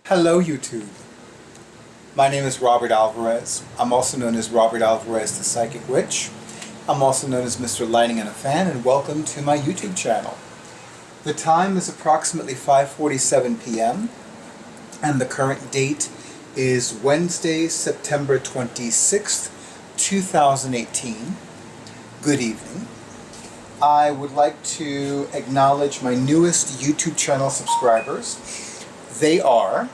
Hello YouTube. My name is Robert Alvarez. I'm also known as Robert Alvarez the Psychic Witch. I'm also known as Mr. Lighting and a Fan, and welcome to my YouTube channel. The time is approximately 5:47 p.m. and the current date is Wednesday, September 26th, 2018. Good evening. I would like to acknowledge my newest YouTube channel subscribers. They are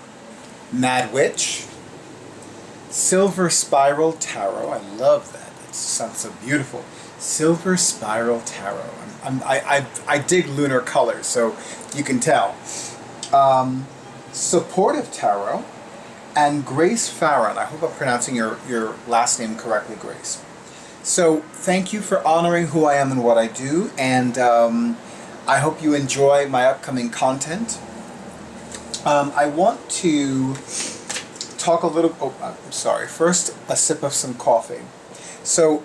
Mad Witch, Silver Spiral Tarot. I love that. It sounds so beautiful. Silver Spiral Tarot. I dig lunar colors, so you can tell. Supportive Tarot and Grace Farron. I hope I'm pronouncing your last name correctly, Grace. So thank you for honoring who I am and what I do, and I hope you enjoy my upcoming content. I want to talk a little. Oh, I'm sorry. First, a sip of some coffee. So,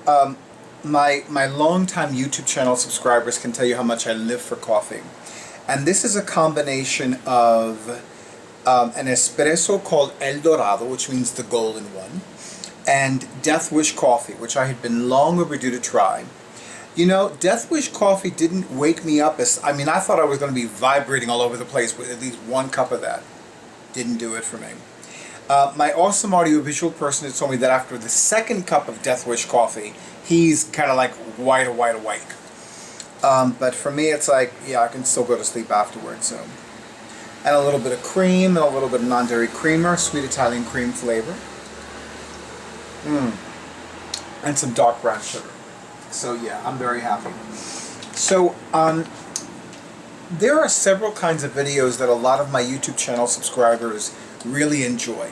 my longtime YouTube channel subscribers can tell you how much I live for coffee, and this is a combination of an espresso called El Dorado, which means the golden one, and Death Wish coffee, which I had been long overdue to try. You know, Death Wish coffee didn't wake me up I thought I was going to be vibrating all over the place with at least one cup of that. Didn't do it for me. My awesome audiovisual person has told me that after the second cup of Death Wish coffee, he's kind of like wide awake. But for me, it's like, yeah, I can still go to sleep afterwards. So, and a little bit of cream and a little bit of non-dairy creamer, sweet Italian cream flavor. And some dark brown sugar. So yeah, I'm very happy. So there are several kinds of videos that a lot of my YouTube channel subscribers really enjoy,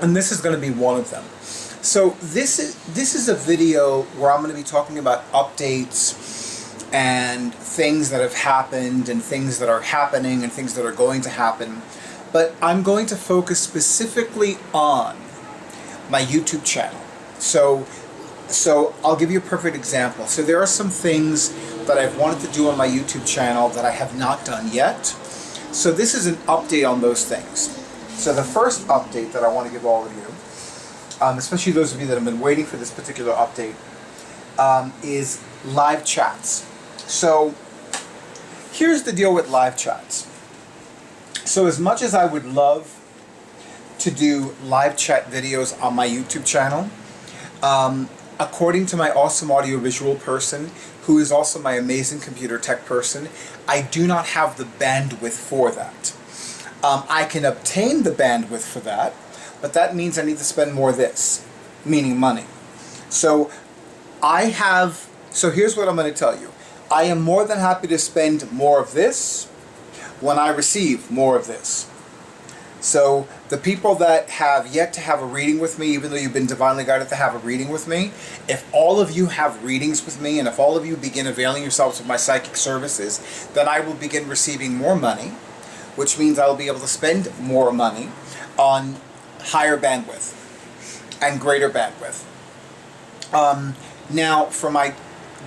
and this is going to be one of them. So this is a video where I'm going to be talking about updates and things that have happened and things that are happening and things that are going to happen, but I'm going to focus specifically on my YouTube channel. So I'll give you a perfect example. So there are some things that I've wanted to do on my YouTube channel that I have not done yet. So this is an update on those things. So the first update that I want to give all of you, especially those of you that have been waiting for this particular update, is live chats. So here's the deal with live chats. So as much as I would love to do live chat videos on my YouTube channel, according to my awesome audiovisual person, who is also my amazing computer tech person, I do not have the bandwidth for that. I can obtain the bandwidth for that, but that means I need to spend more of this, meaning money. So here's what I'm going to tell you. I am more than happy to spend more of this when I receive more of this. So the people that have yet to have a reading with me, even though you've been divinely guided to have a reading with me, if all of you have readings with me and if all of you begin availing yourselves of my psychic services, then I will begin receiving more money, which means I will be able to spend more money on higher bandwidth and greater bandwidth. Now, for my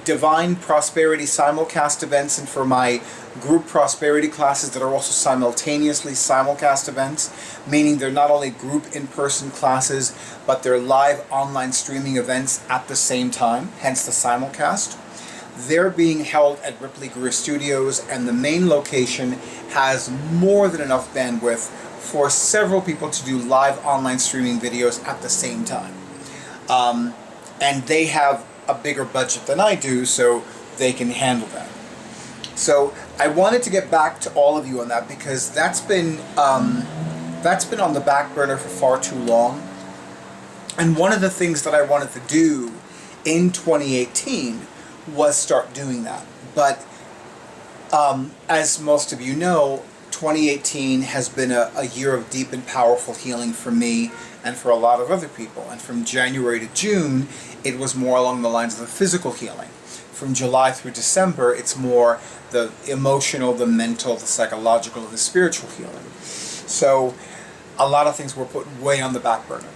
Divine Prosperity simulcast events and for my group prosperity classes that are also simultaneously simulcast events, meaning they're not only group in-person classes, but they're live online streaming events at the same time, hence the simulcast. They're being held at Ripley Greer Studios, and the main location has more than enough bandwidth for several people to do live online streaming videos at the same time. And they have a bigger budget than I do, so they can handle that. So I wanted to get back to all of you on that because that's been on the back burner for far too long. And one of the things that I wanted to do in 2018 was start doing that. But as most of you know, 2018 has been a year of deep and powerful healing for me and for a lot of other people. And from January to June, it was more along the lines of the physical healing. From July through December, it's more the emotional, the mental, the psychological, and the spiritual healing. So a lot of things were put way on the back burner.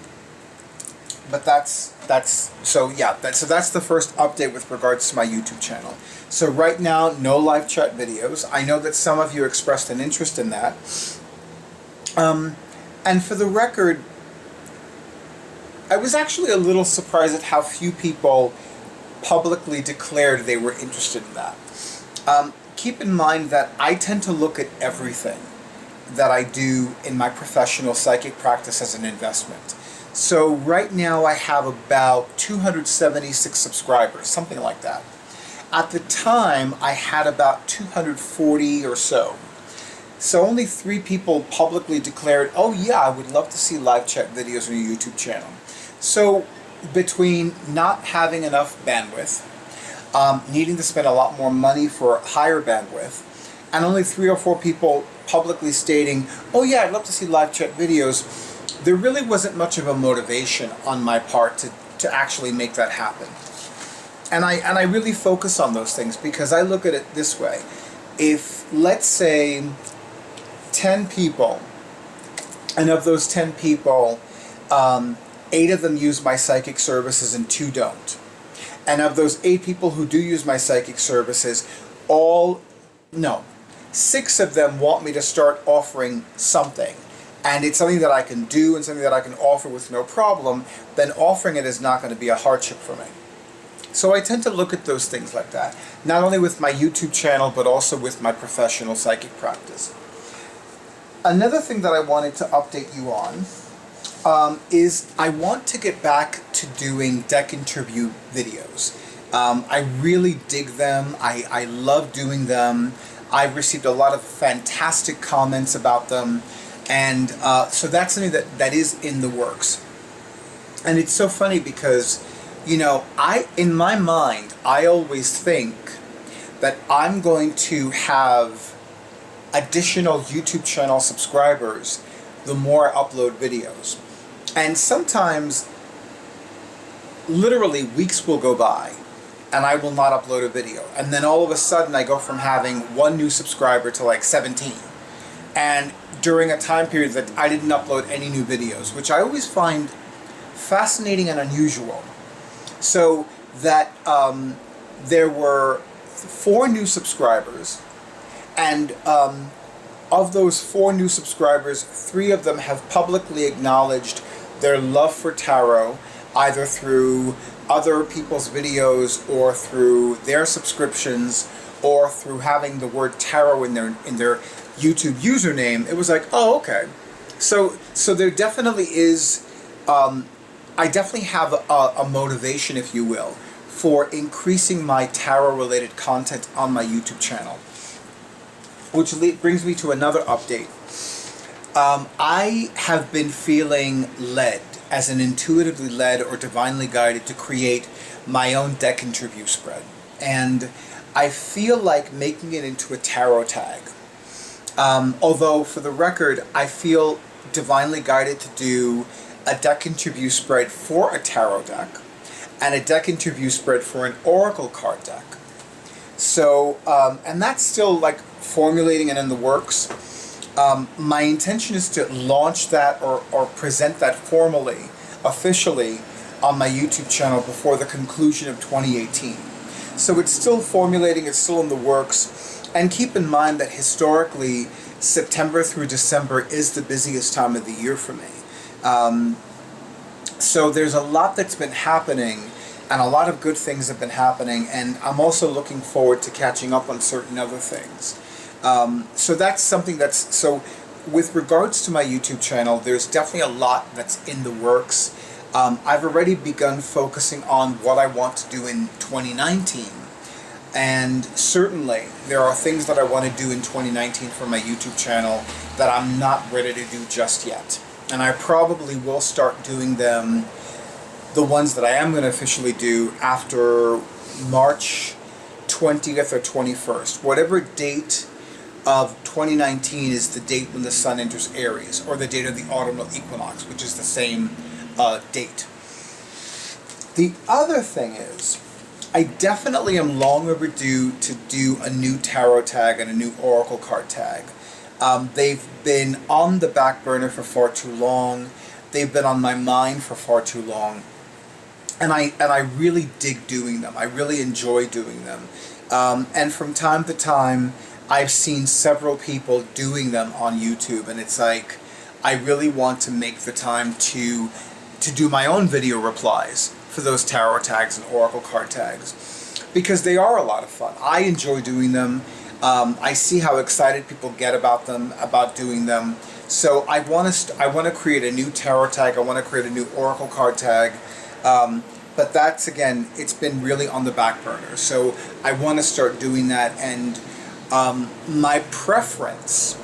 But that's the first update with regards to my YouTube channel. So right now, no live chat videos. I know that some of you expressed an interest in that. And for the record, I was actually a little surprised at how few people publicly declared they were interested in that. Keep in mind that I tend to look at everything that I do in my professional psychic practice as an investment. So right now I have about 276 subscribers, something like that. At the time, I had about 240 or so. So only 3 people publicly declared, oh yeah, I would love to see live chat videos on your YouTube channel. So between not having enough bandwidth, needing to spend a lot more money for higher bandwidth, and only 3 or 4 people publicly stating, oh yeah, I'd love to see live chat videos, there really wasn't much of a motivation on my part to actually make that happen. And I really focus on those things because I look at it this way. If, let's say, 10 people, and of those 10 people, 8 of them use my psychic services and 2 don't. And of those 8 people who do use my psychic services, 6 of them want me to start offering something. And it's something that I can do and something that I can offer with no problem, then offering it is not going to be a hardship for me. So I tend to look at those things like that, not only with my YouTube channel, but also with my professional psychic practice. Another thing that I wanted to update you on is I want to get back to doing deck interview videos. I really dig them. I love doing them. I've received a lot of fantastic comments about them. And so that's something that is in the works. And it's so funny because, you know, in my mind, I always think that I'm going to have additional YouTube channel subscribers the more I upload videos. And sometimes, literally, weeks will go by and I will not upload a video. And then all of a sudden I go from having 1 new subscriber to like 17. And during a time period that I didn't upload any new videos, which I always find fascinating and unusual. So that there were 4 new subscribers, and of those 4 new subscribers, 3 of them have publicly acknowledged their love for tarot, either through other people's videos or through their subscriptions or through having the word tarot in their YouTube username. It was like, oh, okay. So there definitely is, I definitely have a motivation, if you will, for increasing my tarot-related content on my YouTube channel. Which brings me to another update. I have been feeling led, as an intuitively led or divinely guided, to create my own deck interview spread. And I feel like making it into a tarot tag. Although, for the record, I feel divinely guided to do a deck interview spread for a tarot deck and a deck interview spread for an oracle card deck. So, and that's still like formulating and in the works. My intention is to launch that or present that formally, officially, on my YouTube channel before the conclusion of 2018. So it's still formulating, it's still in the works. And keep in mind that historically, September through December is the busiest time of the year for me. So there's a lot that's been happening, and a lot of good things have been happening, and I'm also looking forward to catching up on certain other things. So that's something that's, so with regards to my YouTube channel, there's definitely a lot that's in the works. I've already begun focusing on what I want to do in 2019. And certainly, there are things that I want to do in 2019 for my YouTube channel that I'm not ready to do just yet. And I probably will start doing them, the ones that I am going to officially do, after March 20th or 21st. Whatever date of 2019 is the date when the sun enters Aries, or the date of the autumnal equinox, which is the same date. The other thing is, I definitely am long overdue to do a new tarot tag and a new oracle card tag. They've been on the back burner for far too long. They've been on my mind for far too long. And I really dig doing them. I really enjoy doing them. And from time to time, I've seen several people doing them on YouTube, and it's like, I really want to make the time to do my own video replies for those tarot tags and oracle card tags, because they are a lot of fun. I enjoy doing them. I see how excited people get about them, about doing them. So I want to create a new tarot tag. I want to create a new oracle card tag. But that's, again, it's been really on the back burner. So I want to start doing that. And my preference,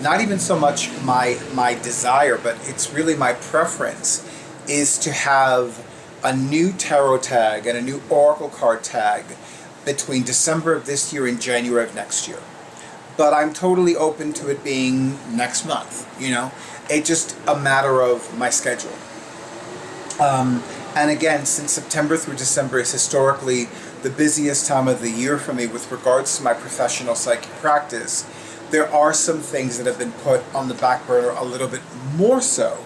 not even so much my desire, but it's really my preference, is to have a new tarot tag and a new oracle card tag between December of this year and January of next year. But I'm totally open to it being next month, you know. It's just a matter of my schedule. And again, since September through December is historically the busiest time of the year for me with regards to my professional psychic practice, there are some things that have been put on the back burner a little bit more so.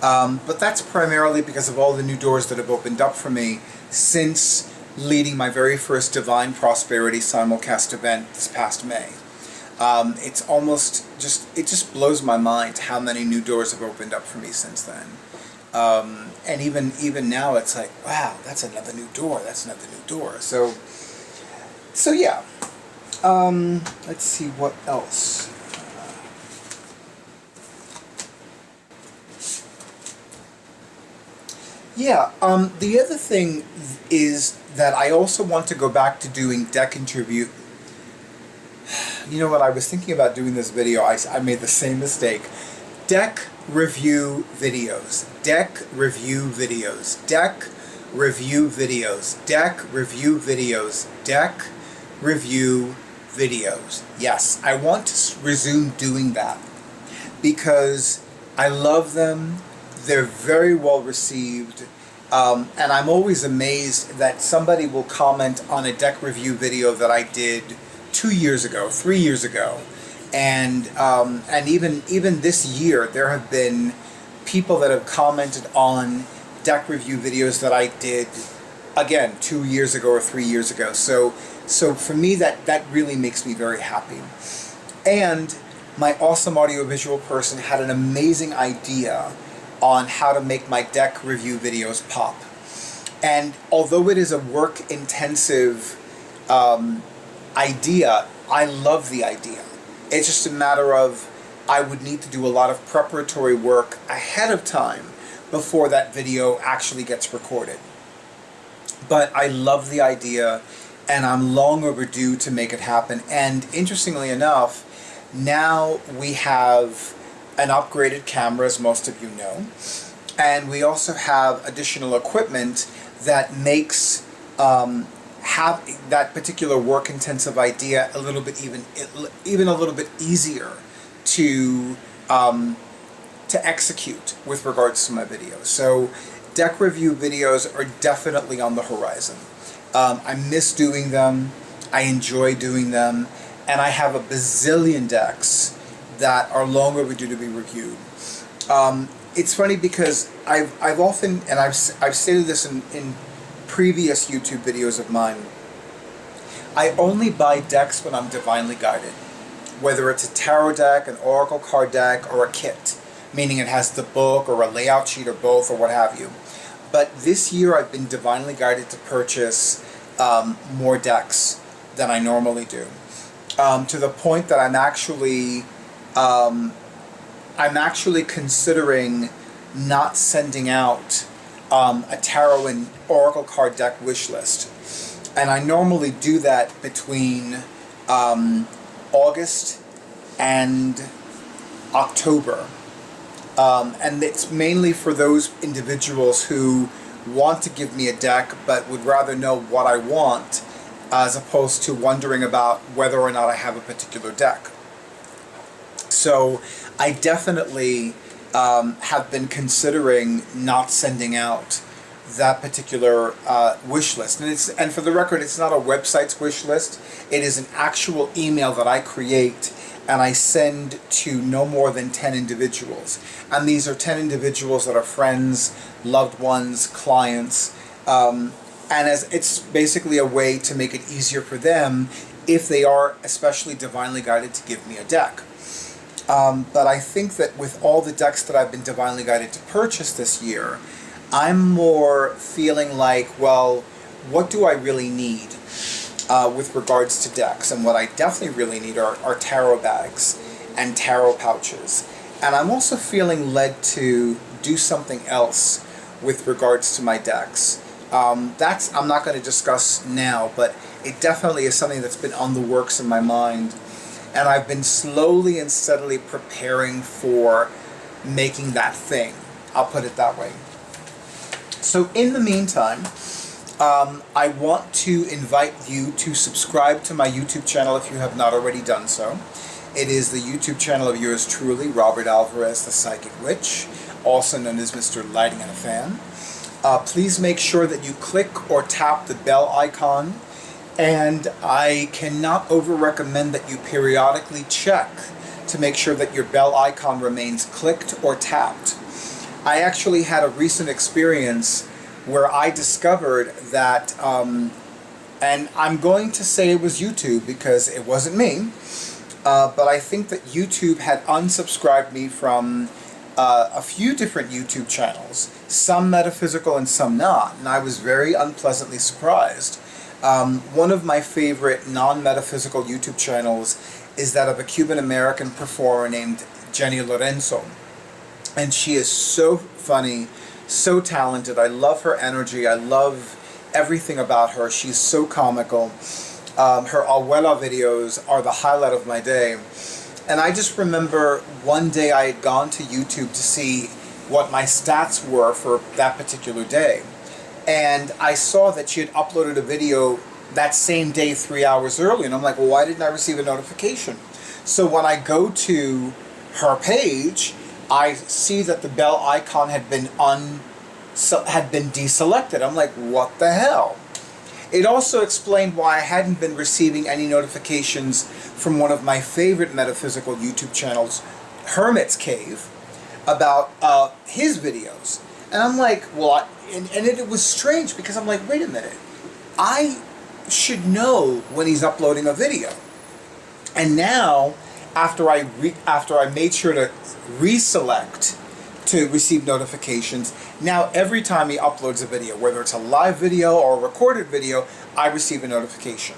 But that's primarily because of all the new doors that have opened up for me since leading my very first Divine Prosperity simulcast event this past May. It's almost just, it just blows my mind how many new doors have opened up for me since then. And even now it's like, wow, that's another new door, that's another new door. So yeah. Let's see what else. Yeah, the other thing is that I also want to go back to doing deck interview. You know what, I was thinking about doing this video, I made the same mistake. Deck review videos, deck review videos, deck review videos, deck review videos, deck review videos. Yes, I want to resume doing that because I love them. They're very well received, and I'm always amazed that somebody will comment on a deck review video that I did 2 years ago, 3 years ago, and even this year there have been people that have commented on deck review videos that I did, again, 2 years ago or 3 years ago. So for me, that really makes me very happy. And my awesome audiovisual person had an amazing idea on how to make my deck review videos pop. And although it is a work-intensive idea, I love the idea. It's just a matter of I would need to do a lot of preparatory work ahead of time before that video actually gets recorded. But I love the idea, and I'm long overdue to make it happen. And interestingly enough, now we have an upgraded camera, as most of you know, and we also have additional equipment that makes have that particular work-intensive idea a little bit even a little bit easier to execute with regards to my videos. So deck review videos are definitely on the horizon. I miss doing them, I enjoy doing them, and I have a bazillion decks that are long overdue to be reviewed. It's funny because I've often, and I've stated this in previous YouTube videos of mine, I only buy decks when I'm divinely guided. Whether it's a tarot deck, an oracle card deck, or a kit, meaning it has the book or a layout sheet or both or what have you. But this year I've been divinely guided to purchase more decks than I normally do. To the point that I'm actually considering not sending out a tarot and oracle card deck wish list. And I normally do that between August and October. And it's mainly for those individuals who want to give me a deck but would rather know what I want as opposed to wondering about whether or not I have a particular deck. So I definitely have been considering not sending out that particular wish list. And for the record, it's not a website's wish list. It is an actual email that I create and I send to no more than 10 individuals. And these are 10 individuals that are friends, loved ones, clients, and as it's basically a way to make it easier for them if they are especially divinely guided to give me a deck. But I think that with all the decks that I've been divinely guided to purchase this year, I'm more feeling like, well, what do I really need with regards to decks? And what I definitely really need are tarot bags and tarot pouches. And I'm also feeling led to do something else with regards to my decks. That's I'm not going to discuss now, but it definitely is something that's been on the works in my mind. And I've been slowly and steadily preparing for making that thing. I'll put it that way. So in the meantime, I want to invite you to subscribe to my YouTube channel if you have not already done so. It is the YouTube channel of yours truly, Robert Alvarez, the Psychic Witch, also known as Mr. Lighting and a Fan. Please make sure that you click or tap the bell icon, and I cannot over-recommend that you periodically check to make sure that your bell icon remains clicked or tapped. I actually had a recent experience where I discovered that, and I'm going to say it was YouTube because it wasn't me, but I think that YouTube had unsubscribed me from a few different YouTube channels, some metaphysical and some not, and I was very unpleasantly surprised. One of my favorite non-metaphysical YouTube channels is that of a Cuban-American performer named Jenny Lorenzo, and she is so funny, so talented. I love her energy. I love everything about her. She's so comical. Her Abuela videos are the highlight of my day. And I just remember one day I had gone to YouTube to see what my stats were for that particular day. And I saw that she had uploaded a video that same day 3 hours early. And I'm like, well, why didn't I receive a notification? So when I go to her page, I see that the bell icon had been deselected. I'm like, what the hell? It also explained why I hadn't been receiving any notifications from one of my favorite metaphysical YouTube channels, Hermit's Cave, about his videos. And I'm like, well, it was strange because I'm like, wait a minute, I should know when he's uploading a video. And now, after I made sure to reselect to receive notifications, now every time he uploads a video, whether it's a live video or a recorded video, I receive a notification.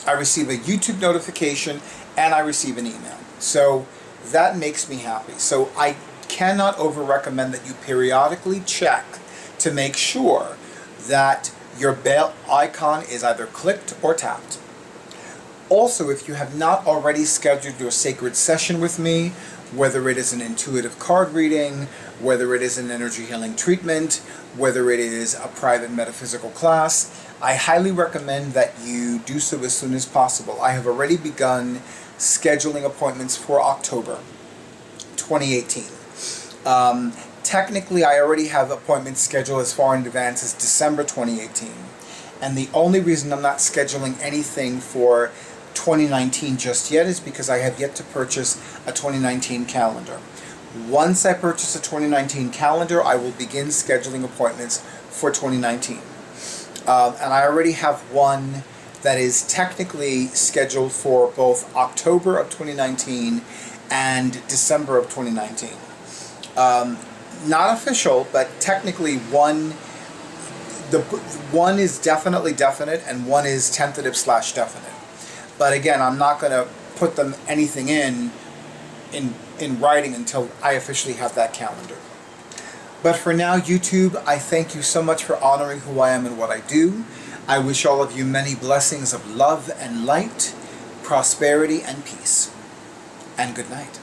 I receive a YouTube notification and I receive an email. So that makes me happy. So I cannot over-recommend that you periodically check to make sure that your bell icon is either clicked or tapped. Also, if you have not already scheduled your sacred session with me, whether it is an intuitive card reading, whether it is an energy healing treatment, whether it is a private metaphysical class, I highly recommend that you do so as soon as possible. I have already begun scheduling appointments for October 2018. Technically, I already have appointments scheduled as far in advance as December 2018. And the only reason I'm not scheduling anything for 2019 just yet is because I have yet to purchase a 2019 calendar. Once I purchase a 2019 calendar, I will begin scheduling appointments for 2019. And I already have one that is technically scheduled for both October of 2019 and December of 2019. Not official, but technically one is definitely definite and one is tentative/definite. But again, I'm not going to put anything in writing until I officially have that calendar. But for now, YouTube, I thank you so much for honoring who I am and what I do. I wish all of you many blessings of love and light, prosperity and peace. And good night.